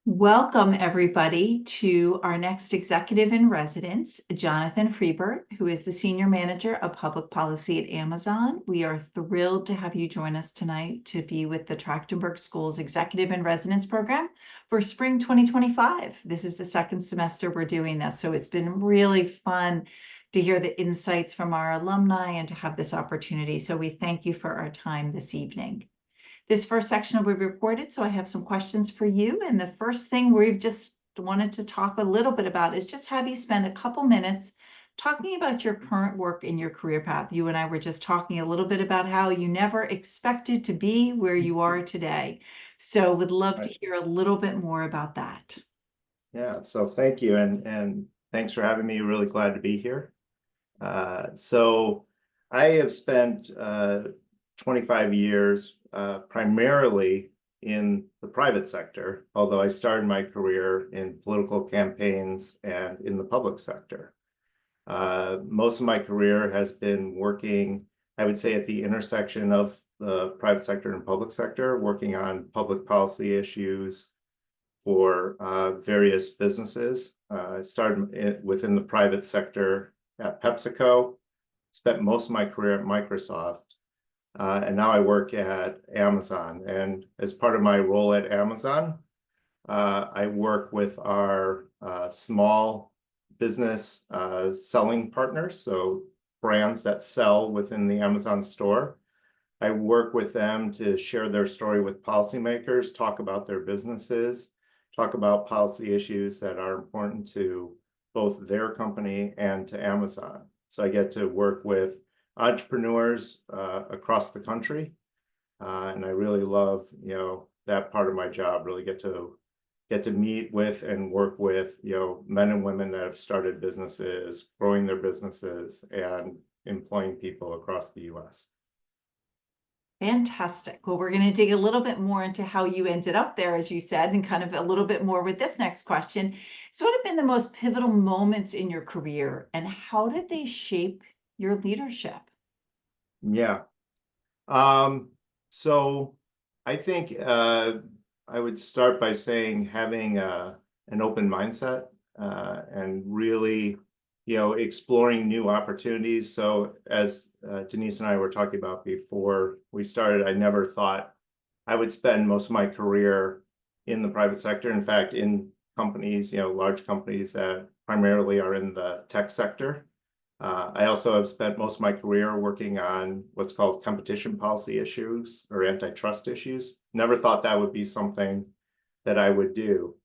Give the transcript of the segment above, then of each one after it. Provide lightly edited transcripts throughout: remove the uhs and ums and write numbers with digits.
Welcome, everybody, to our next executive in residence, Jonathan Friebert, who is the Senior Manager of Public Policy at Amazon. We are thrilled to have you join us tonight to be with the Trachtenberg School's Executive in Residence program for spring 2025. This is the second semester we're doing this, so it's been really fun to hear the insights from our alumni and to have this opportunity. So we thank you for our time this evening. This first section will be recorded, so I have some questions for you. And the first thing we've just wanted to talk a little bit about is just have you spend a couple minutes talking about your current work in your career path. You and I were just talking a little bit about how you never expected to be where you are today. So would love to hear a little bit more about that. Yeah, so thank you, and thanks for having me. Really glad to be here. So I have spent 25 years primarily in the private sector, although I started my career in political campaigns and in the public sector. Most of my career has been working, I would say, at the intersection of the private sector and public sector, working on public policy issues for various businesses. I started within the private sector at PepsiCo, spent most of my career at Microsoft, and now I work at Amazon. And as part of my role at Amazon, I work with our small business selling partners, so brands that sell within the Amazon store. I work with them to share their story with policymakers, talk about their businesses, talk about policy issues that are important to both their company and to Amazon. So I get to work with entrepreneurs across the country, and I really love, that part of my job. Really get to meet with and work with, men and women that have started businesses, growing their businesses, and employing people across the U.S. Fantastic. Well, we're going to dig a little bit more into how you ended up there, as you said, and kind of a little bit more with this next question. So, what have been the most pivotal moments in your career, and how did they shape your leadership? Yeah. So I think I would start by saying having an open mindset and really, exploring new opportunities. So as Denise and I were talking about before we started, I never thought I would spend most of my career in the private sector. In fact, in companies, large companies that primarily are in the tech sector. I also have spent most of my career working on what's called competition policy issues or antitrust issues. Never thought that would be something that I would do.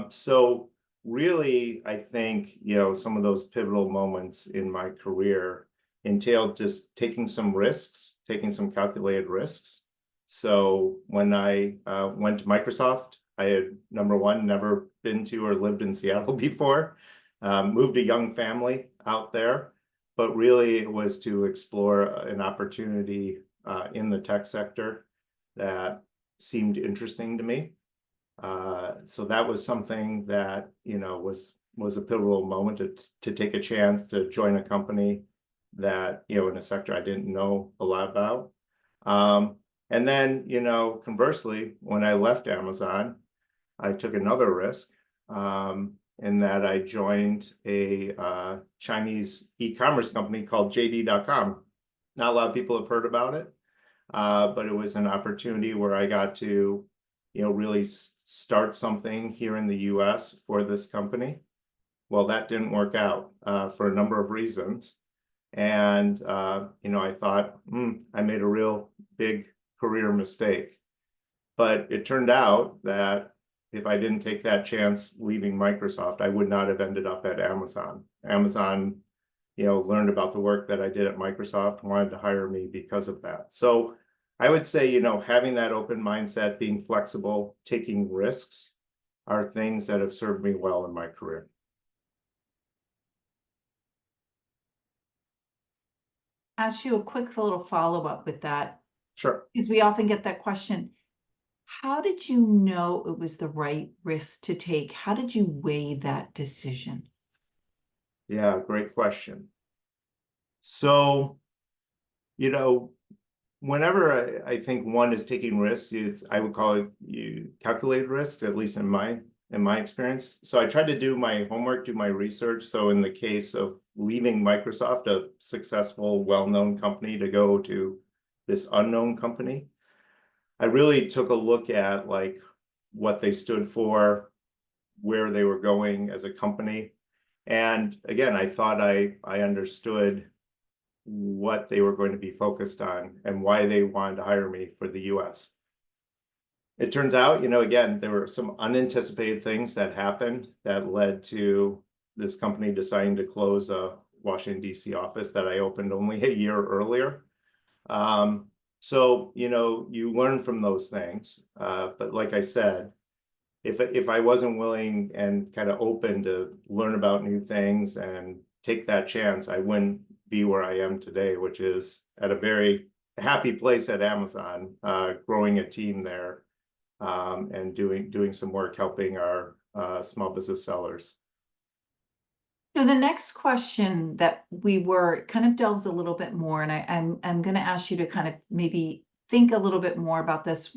So really, I think, some of those pivotal moments in my career entailed just taking some risks, taking some calculated risks. So when I went to Microsoft, I had, number one, never been to or lived in Seattle before. Moved a young family out there, but really it was to explore an opportunity in the tech sector that seemed interesting to me. So that was something that, was a pivotal moment to take a chance to join a company that, in a sector I didn't know a lot about. And then, conversely, when I left Amazon, I took another risk. In that I joined a Chinese e-commerce company called JD.com. Not a lot of people have heard about it, but it was an opportunity where I got to, really start something here in the US for this company. Well, that didn't work out for a number of reasons. And, I thought, I made a real big career mistake. But it turned out that if I didn't take that chance leaving Microsoft, I would not have ended up at Amazon. Amazon, learned about the work that I did at Microsoft, wanted to hire me because of that. So I would say, having that open mindset, being flexible, taking risks are things that have served me well in my career. Ask you a quick little follow-up with that, Sure. because we often get that question. How did you know it was the right risk to take? How did you weigh that decision? Yeah, great question. So, whenever I think one is taking risks, I would call it calculated risk, at least in my experience. So I tried to do my homework, do my research. So in the case of leaving Microsoft, a successful, well-known company, to go to this unknown company, I really took a look at like what they stood for, where they were going as a company. And again, I thought I understood what they were going to be focused on and why they wanted to hire me for the US. It turns out, again, there were some unanticipated things that happened that led to this company deciding to close a Washington, D.C. office that I opened only a year earlier. So, you learn from those things. But like I said, if I wasn't willing and kind of open to learn about new things and take that chance, I wouldn't be where I am today, which is at a very happy place at Amazon, growing a team there, and doing some work helping our small business sellers. Now, the next question that we were kind of delves a little bit more, and I'm going to ask you to kind of maybe think a little bit more about this,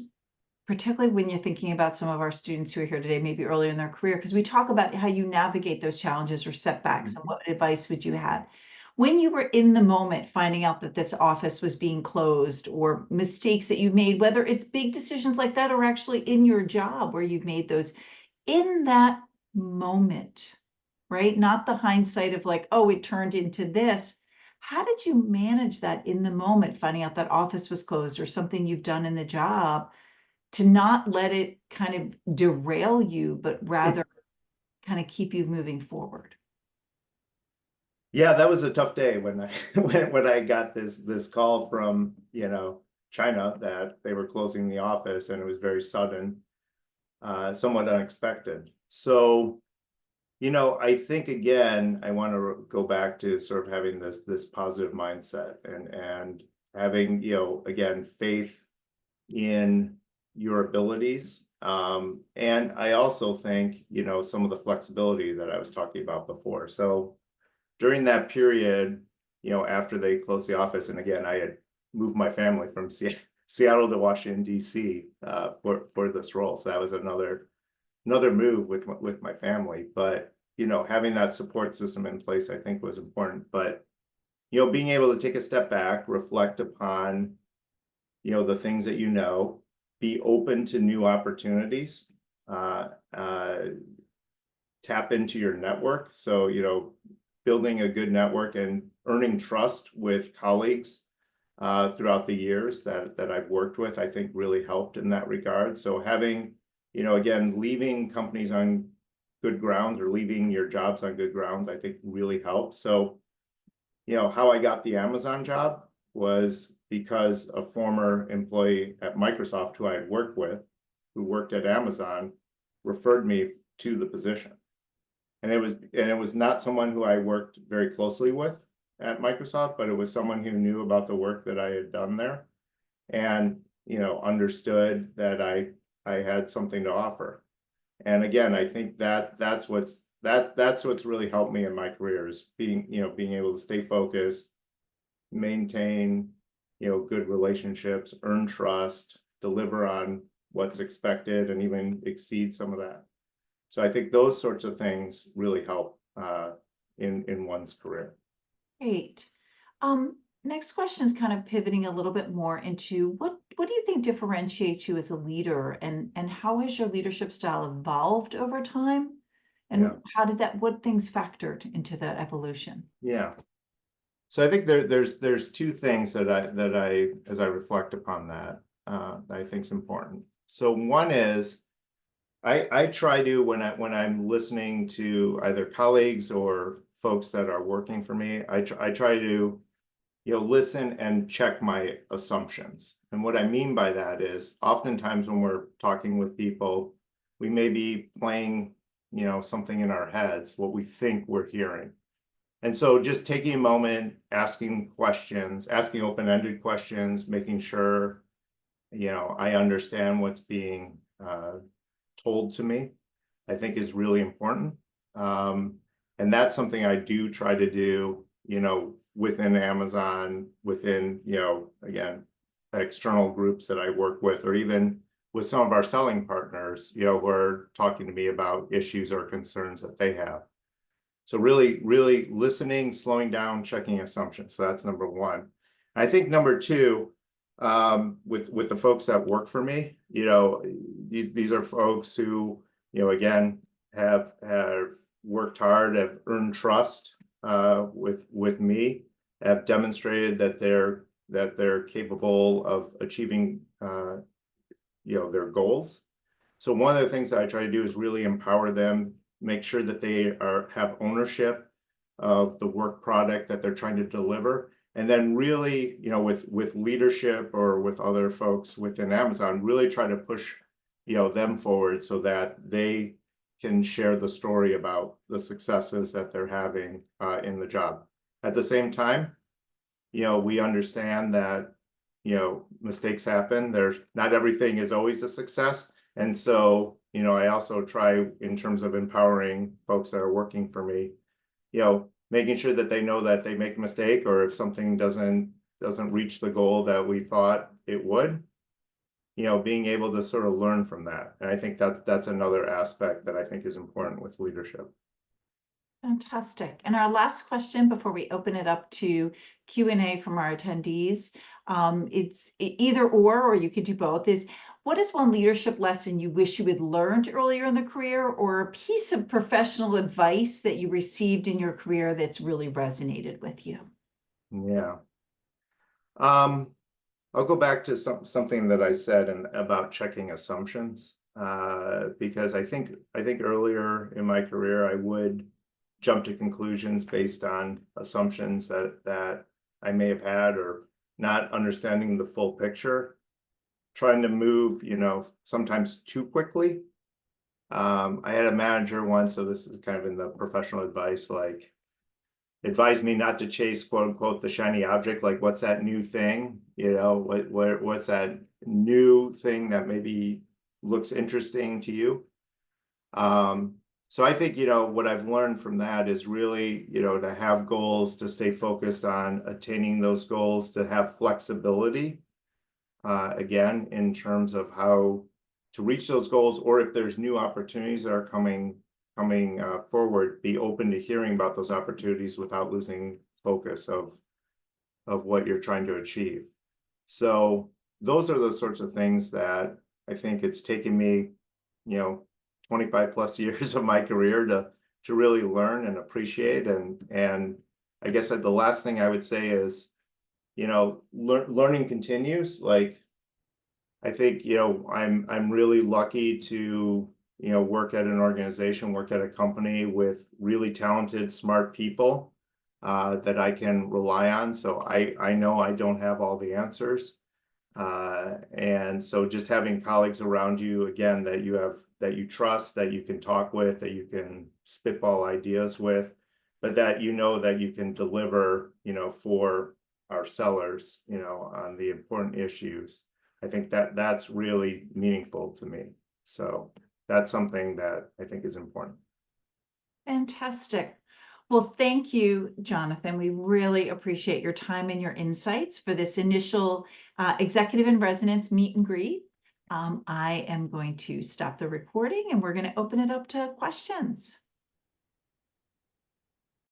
particularly when you're thinking about some of our students who are here today, maybe earlier in their career, because we talk about how you navigate those challenges or setbacks, and what advice would you have? When you were in the moment finding out that this office was being closed, or mistakes that you made, whether it's big decisions like that or actually in your job where you've made those, in that moment, right? Not the hindsight of like, oh, it turned into this. How did you manage that in the moment, finding out that office was closed or something you've done in the job, to not let it kind of derail you, but rather kind of keep you moving forward? Yeah, that was a tough day when I when I got this call from, China, that they were closing the office, and it was very sudden, somewhat unexpected. So, I think again, I want to go back to sort of having this positive mindset, and having, again, faith in your abilities. And I also think, some of the flexibility that I was talking about before. So during that period, after they closed the office, and again, I had moved my family from Seattle to Washington, D.C. For this role. So that was another move with my family. But, having that support system in place, I think, was important. But, being able to take a step back, reflect upon, the things that be open to new opportunities, tap into your network. So, building a good network and earning trust with colleagues throughout the years that I've worked with, I think really helped in that regard. So having, again, leaving companies on good grounds, or leaving your jobs on good grounds, I think really helps. So, how I got the Amazon job was because a former employee at Microsoft who I had worked with, who worked at Amazon, referred me to the position. And it was not someone who I worked very closely with at Microsoft, but it was someone who knew about the work that I had done there, and understood that I had something to offer. And again, I think that's what's really helped me in my career, is being able to stay focused, maintain good relationships, earn trust, deliver on what's expected, and even exceed some of that. So I think those sorts of things really help in one's career. Great. Next question is kind of pivoting a little bit more into what do you think differentiates you as a leader, and how has your leadership style evolved over time? And Yeah. how did what things factored into that evolution? Yeah. So I think there's two things that I as I reflect upon that I think is important. So one is, I try to, when I'm listening to either colleagues or folks that are working for me, I try to listen and check my assumptions. And what I mean by that is, oftentimes when we're talking with people, we may be playing something in our heads, what we think we're hearing. And so just taking a moment, asking questions, asking open-ended questions, making sure I understand what's being told to me, I think is really important. And that's something I do try to do, within Amazon, within, again, external groups that I work with, or even with some of our selling partners. sellers, who are talking to me about issues or concerns that they have. So really, really listening, slowing down, checking assumptions. So that's number one. I think number two, with the folks that work for me, these are folks who, again, have worked hard, have earned trust with me, have demonstrated that they're capable of achieving their goals. So one of the things that I try to do is really empower them, make sure that they have ownership of the work product that they're trying to deliver. And then really, with leadership or with other folks within Amazon, really try to push, them forward so that they can share the story about the successes that they're having in the job. At the same time, we understand that, mistakes happen. Not everything is always a success. And so, I also try in terms of empowering folks that are working for me, making sure that they know that they make a mistake, or if something doesn't reach the goal that we thought it would, being able to sort of learn from that. And I think that's another aspect that I think is important with leadership. Fantastic. And our last question before we open it up to Q&A from our attendees, it's either or you could do both, is what is one leadership lesson you wish you had learned earlier in the career, or a piece of professional advice that you received in your career that's really resonated with you? Yeah. I'll go back to something that I said about checking assumptions, because I think earlier in my career I would jump to conclusions based on assumptions that I may have had, or not understanding the full picture, trying to move, sometimes too quickly. I had a manager once, so this is kind of in the professional advice, like advised me not to chase, quote unquote, the shiny object. Like, what's that new thing? What's that new thing that maybe looks interesting to you? So I think, what I've learned from that is really, to have goals, to stay focused on attaining those goals, to have flexibility, again, in terms of how to reach those goals, or if there's new opportunities that are coming forward, be open to hearing about those opportunities without losing focus of what you're trying to achieve. So those are the sorts of things that I think it's taken me, 25 plus years of my career to really learn and appreciate. And I guess that the last thing I would say is, learning continues. Like, I think, I'm really lucky to, work at an organization, work at a company with really talented, smart people that I can rely on. So I know I don't have all the answers. And so just having colleagues around you, again, that you trust, that you can talk with, that you can spitball ideas with, but that that you can deliver, for our sellers, on the important issues. I think that's really meaningful to me. So that's something that I think is important. Fantastic. Well, thank you, Jonathan. We really appreciate your time and your insights for this initial executive in residence meet and greet. I am going to stop the recording and we're going to open it up to questions.